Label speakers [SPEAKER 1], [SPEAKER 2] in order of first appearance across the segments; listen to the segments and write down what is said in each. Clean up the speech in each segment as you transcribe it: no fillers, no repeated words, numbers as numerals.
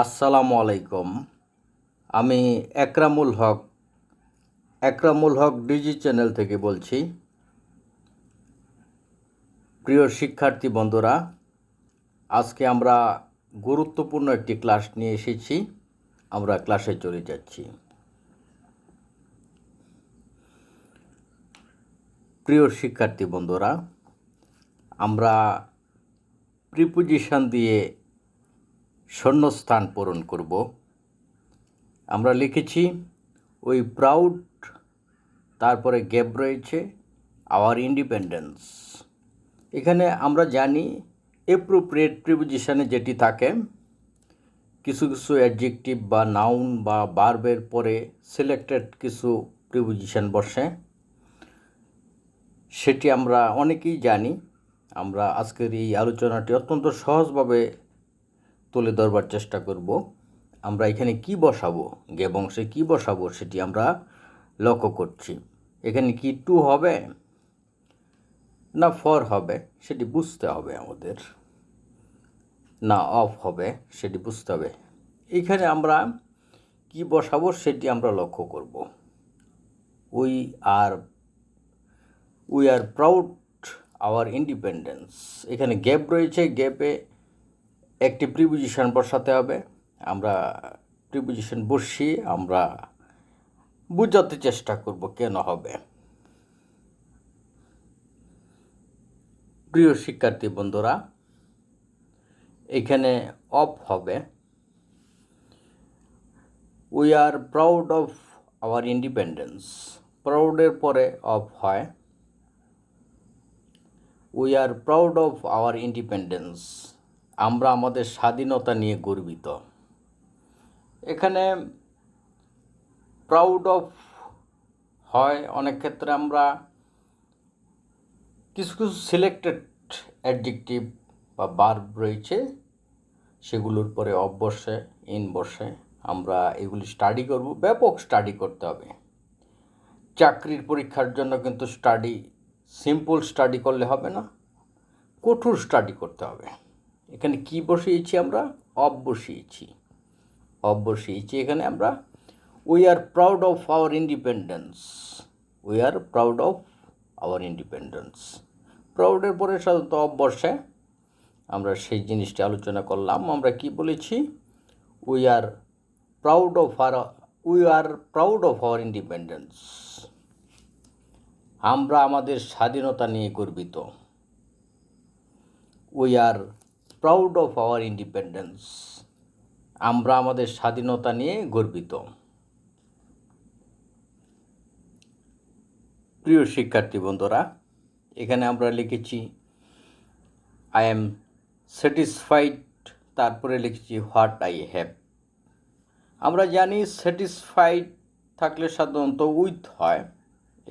[SPEAKER 1] আসসালামু আলাইকুম। আমি একরামুল হক ডিজি চ্যানেল থেকে বলছি। প্রিয় শিক্ষার্থী বন্ধুরা, আজকে আমরা গুরুত্বপূর্ণ একটি ক্লাস নিয়ে এসেছি। আমরা ক্লাসে চলে যাচ্ছি। প্রিয় শিক্ষার্থী বন্ধুরা, আমরা প্রিপোজিশন দিয়ে শূন্যস্থান পূরণ করব। আমরা লিখেছি উই প্রাউড, তারপরে গ্যাপ রয়েছে আওয়ার ইন্ডিপেন্ডেন্স। এখানে আমরা জানি অ্যাপ্রোপ্রিয়েট প্রিপোজিশনে যেটি থাকে, কিছু কিছু অ্যাডজেক্টিভ বা নাউন বা ভার্বের পরে সিলেক্টেড কিছু প্রিপোজিশন বসে, সেটি আমরা অনেকেই জানি। আমরা আজকের এই আলোচনাটি অত্যন্ত সহজভাবে তুলে ধরবার চেষ্টা করব। আমরা এখানে কি বসাবো, গ্যাপ অংশে কী বসাবো সেটি আমরা লক্ষ্য করছি। এখানে কি টু হবে না ফর হবে সেটি বুঝতে হবে আমাদের, না অফ হবে সেটি বুঝতে হবে। এখানে আমরা কি বসাবো সেটি আমরা লক্ষ্য করব। We are proud our independence. এখানে গ্যাপ রয়েছে, গ্যাপে একটি প্রিপোজিশন বসাতে হবে। আমরা প্রিপোজিশন বসিয়ে আমরা বোঝাতে চেষ্টা করব কেন হবে। প্রিয় শিক্ষার্থী বন্ধুরা, এখানে অফ হবে। We are proud of our independence. প্রাউডের পরে অফ হয়। We are proud of our independence. আমরা আমাদের স্বাধীনতা নিয়ে গর্বিত। এখানে প্রাউড অফ হয় অনেক ক্ষেত্রে আমরা কিছু কিছু সিলেক্টেড অ্যাডজেক্টিভ বা ভার্ব রয়েছে, সেগুলোর পরে অফ বসে, ইন বসে। আমরা এগুলি স্টাডি করব, ব্যাপক স্টাডি করতে হবে। চাকরির পরীক্ষার জন্য কিন্তু সিম্পল স্টাডি করলে হবে না, কঠোর স্টাডি করতে হবে। এখানে কি বসিয়েছি আমরা? অফ বসিয়েছি। এখানে আমরা we are proud of our independence. We are proud of our independence. প্রাউডের পরে সাধারণত অফ বসে। আমরা সেই জিনিসটি আলোচনা করলাম। আমরা কি বলেছি? We are proud of our independence. আমরা আমাদের স্বাধীনতা নিয়ে গর্বিত। We are proud of our independence. আমরা আমাদের স্বাধীনতা নিয়ে গর্বিত। প্রিয় শিক্ষার্থী বন্ধুরা, এখানে আমরা লিখেছি আই এম স্যাটিসফাইড, তারপরে লিখেছি হোয়াট আই হ্যাভ। আমরা জানি স্যাটিসফাইড থাকলে সাধারণত উইথ হয়।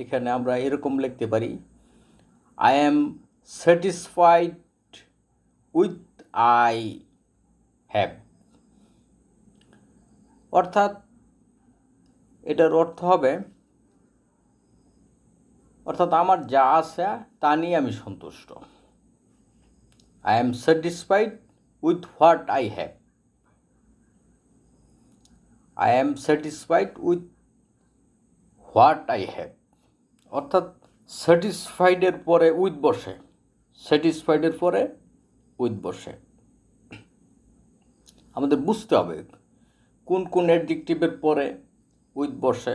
[SPEAKER 1] এখানে আমরা এরকম লিখতে পারি I am satisfied with I have. অর্থাৎ এটার অর্থ হবে, আমার যা আছে তা নিয়ে আমি সন্তুষ্ট। I am satisfied with what I have. I am satisfied with what I have. অর্থাৎ স্যাটিসফাইডের পরে উইথ বসে। আমাদের বুঝতে হবে কোন কোন অ্যাডজেক্টিভের পরে উইথ বসে,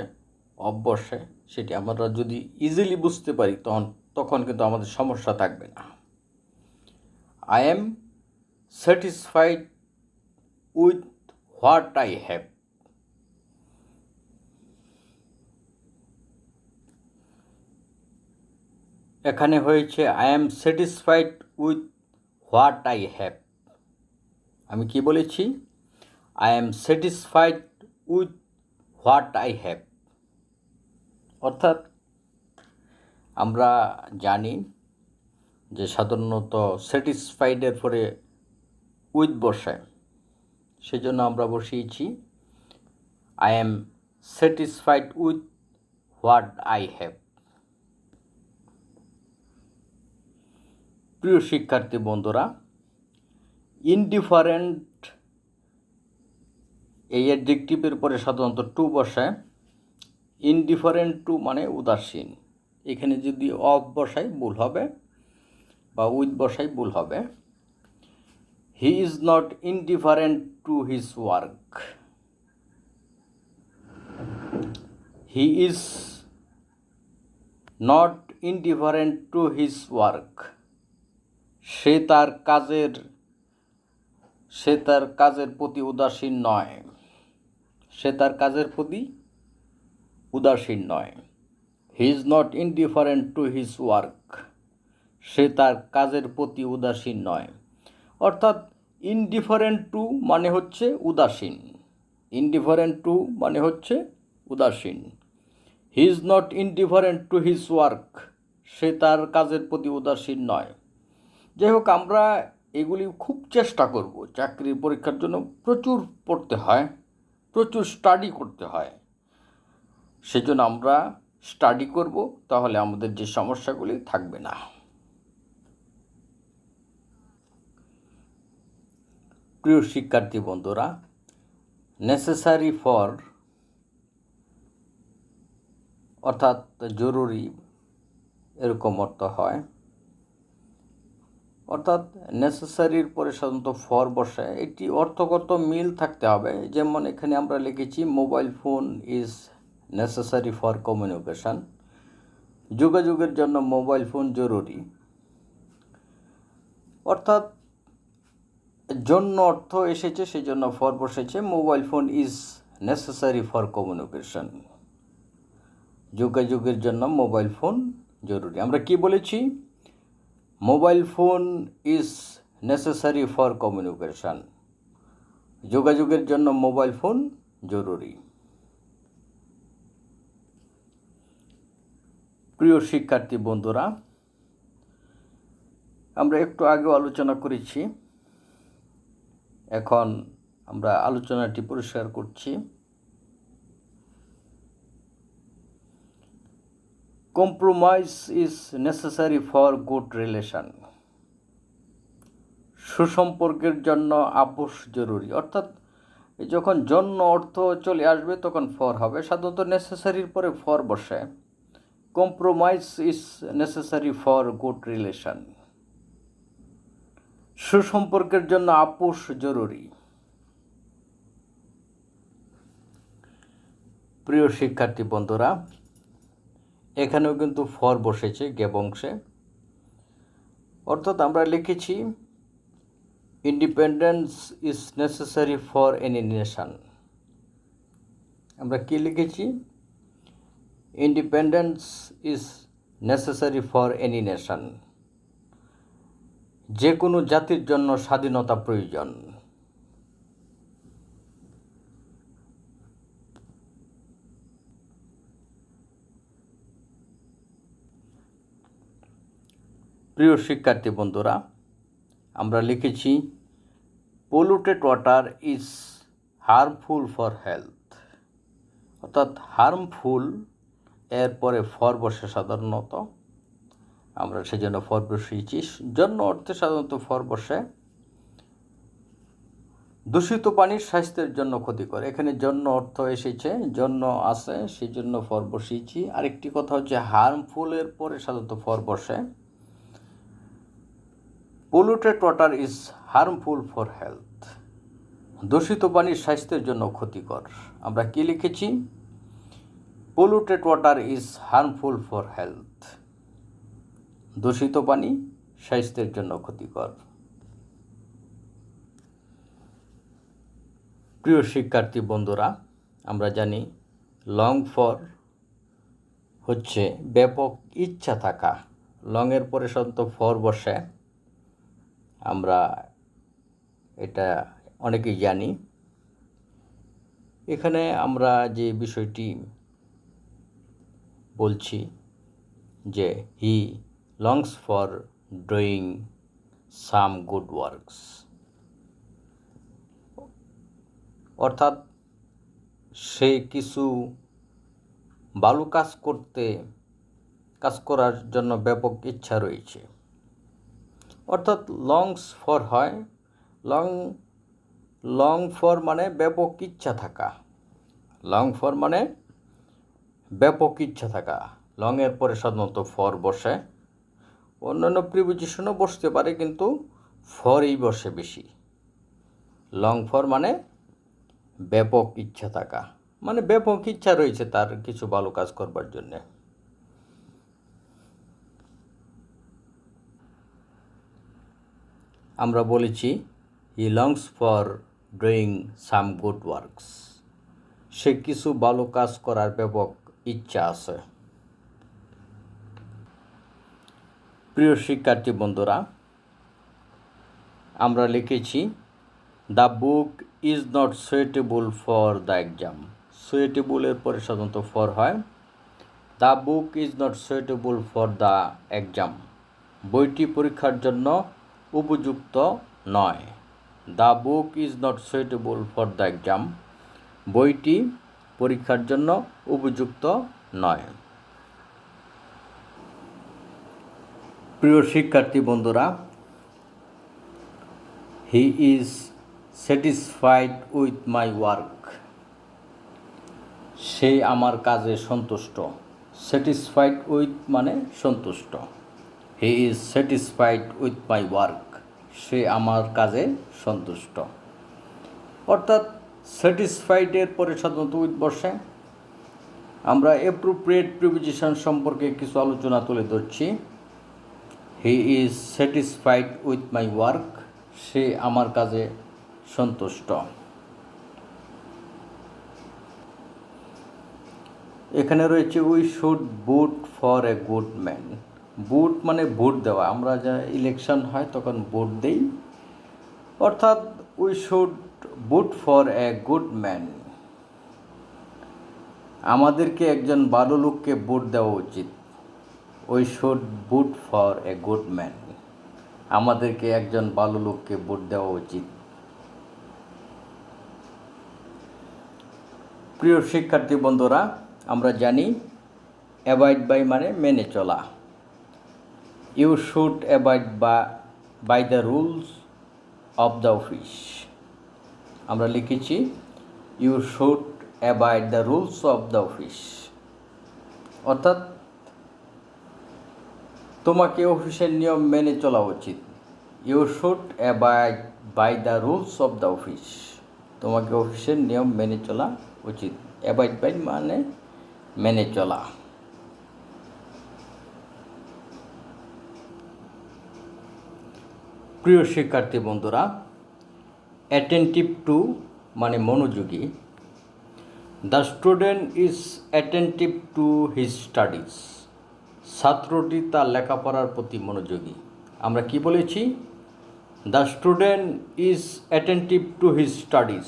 [SPEAKER 1] অফ বসে। সেটি আমরা যদি ইজিলি বুঝতে পারি তখন কিন্তু আমাদের সমস্যা থাকবে না। I am satisfied with what I have. এখানে হয়েছে I am satisfied with what I have. আমি কি বলেছি? I am satisfied with what I have. অর্থাৎ আমরা জানি যে সাধারণত স্যাটিসফাইডের পরে উইথ বসে, সেজন্য আমরা বসিয়েছি I am satisfied with what I have. প্রিয় শিক্ষার্থী বন্ধুরা, ইনডিফারেন্ট এই অ্যাডজেক্টিভের পরে সাধারণত টু বসে। ইনডিফারেন্ট টু মানে উদাসীন, এখানে যদি অফ বসাই ভুল হবে বা উইথ বসাই ভুল হবে। He is not indifferent to his work. He is not indifferent to his work. সে তার কাজের প্রতি উদাসীন নয়। সে তার কাজের প্রতি উদাসীন নয়। He is not indifferent to his work. সে তার কাজের প্রতি উদাসীন নয়। অর্থাৎ ইনডিফারেন্ট টু মানে হচ্ছে উদাসীন। ইনডিফারেন্ট টু মানে হচ্ছে উদাসীন। He is not indifferent to his work. সে তার কাজের প্রতি উদাসীন নয়। যাই হোক, আমরা এগুলি খুব চেষ্টা করব। চাকরির পরীক্ষার জন্য প্রচুর পড়তে হয়, প্রচুর স্টাডি করতে হয়। সেজন্য আমরা স্টাডি করব, তাহলে আমাদের যে সমস্যাগুলি থাকবে না। প্রিয় শিক্ষার্থী বন্ধুরা, নেসেসারি ফর অর্থাৎ জরুরি, এরকম অর্থ হয়। অর্থাৎ নেসেসারির পরে সাধারণত ফর বসে। এটি অর্থগত মিল থাকতে হবে। যেমন এখানে আমরা লিখেছি mobile phone is necessary for communication. যোগাযোগের জন্য মোবাইল ফোন জরুরি। অর্থাৎ জন্য অর্থ এসেছে, সেই জন্য ফর বসেছে। Mobile phone is necessary for communication. যোগাযোগের জন্য মোবাইল ফোন জরুরি। আমরা কি বলেছি? Mobile phone is necessary for communication. যোগাযোগের জন্য মোবাইল ফোন জরুরি। প্রিয় শিক্ষার্থী বন্ধুরা, আমরা একটু আগেও আলোচনা করেছি, এখন আমরা আলোচনাটি পরিষ্কার করছি। Compromise is necessary for good relation. সুসম্পর্কের জন্য আপোষ জরুরি। অর্থাৎ যখন জন্য অর্থ চলে আসবে তখন ফর হবে। সাধারণত নেসেসারির পরে ফর বসে। Compromise is necessary for good relation. সুসম্পর্কের জন্য আপোষ জরুরি। প্রিয় শিক্ষার্থী বন্ধুরা, এখানেও কিন্তু ফর বসেছে জ্ঞাপ অংশে। অর্থাৎ আমরা লিখেছি independence is necessary for any nation. আমরা কি লিখেছি? Independence is necessary for any nation. যে কোনো জাতির জন্য স্বাধীনতা প্রয়োজন। প্রিয় শিক্ষার্থী বন্ধুরা, আমরা লিখেছি polluted water is harmful for health. অর্থাৎ হার্মফুল এর পরে ফর বসে সাধারণত, আমরা সেজন্য ফর বসিয়েছি। জন্য অর্থে সাধারণত ফর বসে। দূষিত পানি স্বাস্থ্যের জন্য ক্ষতিকর। এখানে জন্য অর্থ এসেছে, জন্য আছে, সেই জন্য ফর বসিয়েছি। আরেকটি কথা হচ্ছে হার্মফুলের পরে সাধারণত ফর বসে। Polluted water is harmful for health. দূষিত পানি স্বাস্থ্যের জন্য ক্ষতিকর। আমরা কি লিখেছি? Polluted water is harmful for health. দূষিত পানি স্বাস্থ্যের জন্য ক্ষতিকর। প্রিয় শিক্ষার্থী বন্ধুরা, আমরা জানি লং ফর হচ্ছে ব্যাপক ইচ্ছা থাকা। লংয়ের পরে সাধারণত ফর বসে, আমরা এটা অনেকেই জানি। এখানে আমরা যে বিষয়টি বলছি যে he longs for doing some good works. অর্থাৎ সে কিছু ভালো কাজ করার জন্য ব্যাপক ইচ্ছা রয়েছে। অর্থাৎ লংস ফর হয়, লং লং ফর মানে ব্যাপক ইচ্ছা থাকা। লং ফর মানে ব্যাপক ইচ্ছা থাকা। লংয়ের পরে সাধারণত ফর বসে, অন্যান্য প্রিপোজিশনও বসতে পারে, কিন্তু ফরই বসে বেশি। লং ফর মানে ব্যাপক ইচ্ছা থাকা, মানে ব্যাপক ইচ্ছা রয়েছে তার কিছু ভালো কাজ করবার জন্যে। আমরা বলেছি he longs for doing some good works. সে কিছু ভালো কাজ করার ব্যাপক ইচ্ছা আছে। প্রিয় শিক্ষার্থী বন্ধুরা, আমরা লিখেছি the book is not suitable for the exam. সুইটেবলের পরে সাধারণত ফর হয়। The book is not suitable for the exam. বইটি পরীক্ষার জন্য উপযুক্ত নয়। The book is not suitable for the exam. বইটি পরীক্ষার জন্য উপযুক্ত নয়। প্রিয় শিক্ষার্থী বন্ধুরা, he is satisfied with my work. সে আমার কাজে সন্তুষ্ট। স্যাটিসফাইড উইথ মানে সন্তুষ্ট। He is satisfied with my work. সে আমার কাজে সন্তুষ্ট। অর্থাৎ স্যাটিসফাইডের পরে সাধারণত উইথ বসে। আমরা অ্যাপ্রোপ্রিয়েট প্রিপোজিশন সম্পর্কে কিছু আলোচনা তুলে ধরছি। He is satisfied with my work. সে আমার কাজে সন্তুষ্ট। এখানে রয়েছে we should vote for a good man. Vote মানে ভোট দেওয়া। আমরা যা ইলেকশন হয় তখন ভোট দেই, অর্থাৎ we should vote for a good man. আমাদেরকে একজন ভালো লোককে ভোট দেওয়া উচিত। We should vote for a good man. আমাদেরকে একজন ভালো লোককে ভোট দেওয়া উচিত। প্রিয় শিক্ষার্থী বন্ধুরা, আমরা জানি অ্যাভয়েড বাই মানে মেনে চলা। You should abide by the rules of the office. আমরা লিখেছি you should abide the rules of the office. অর্থাৎ তোমাকে অফিসের নিয়ম মেনে চলা উচিত। You should abide by the rules of the office. তোমাকে অফিসের নিয়ম মেনে চলা উচিত। অ্যাভয়েড বাই মানে মেনে চলা। প্রিয় শিক্ষার্থী বন্ধুরা, অ্যাটেন্টিভ টু মানে মনোযোগী। The student is attentive to his studies. ছাত্রটি তার লেখাপড়ার প্রতি মনোযোগী। আমরা কি বলেছি? The student is attentive to his studies.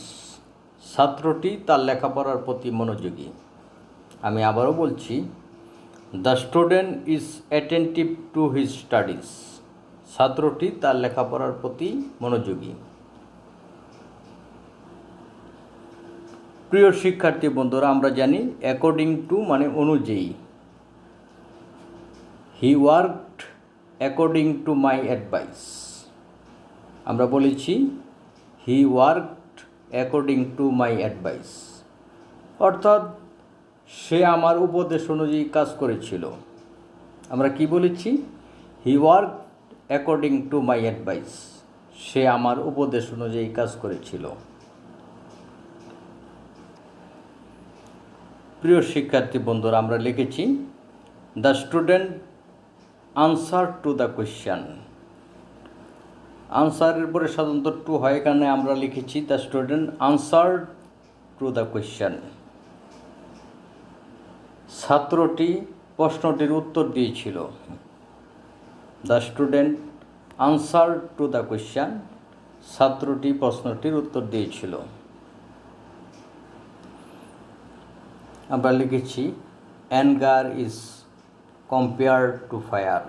[SPEAKER 1] ছাত্রটি তার লেখাপড়ার প্রতি মনোযোগী। আমি আবারও বলছি, the student is attentive to his studies. ছাত্রটি তার লেখাপড়ার প্রতি মনোযোগী। প্রিয় শিক্ষার্থী বন্ধুরা, আমরা জানি অ্যাকর্ডিং টু মানে অনুযায়ী। হি worked according to my advice. আমরা বলেছি he worked according to my advice. অর্থাৎ সে আমার উপদেশ অনুযায়ী কাজ করেছিল। আমরা কি বলেছি? He worked according to my advice. সে আমার উপদেশ অনুযায়ী কাজ করেছিল। প্রিয় শিক্ষার্থী বন্ধুরা, আমরা লিখেছি the student answer to the question. আনসারের পরে সাধারণত টু হয়, এখানে আমরা লিখেছি the student answer to the question. ছাত্রটি প্রশ্নটির উত্তর দিয়েছিল। The student answer to the question. ছাত্রটি প্রশ্নটির উত্তর দিয়েছিল। আমরা লিখেছি anger is compare to fire.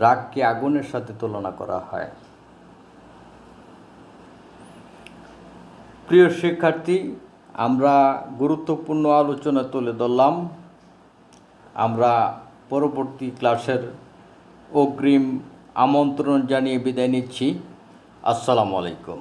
[SPEAKER 1] রাগকে আগুনের সাথে তুলনা করা হয়। প্রিয় শিক্ষার্থী, আমরা গুরুত্বপূর্ণ আলোচনা তুলে ধরলাম। আমরা পরবর্তী ক্লাসের অগ্রিম আমন্ত্রণ জানিয়ে বিদায় নিচ্ছি। আসসালামু আলাইকুম।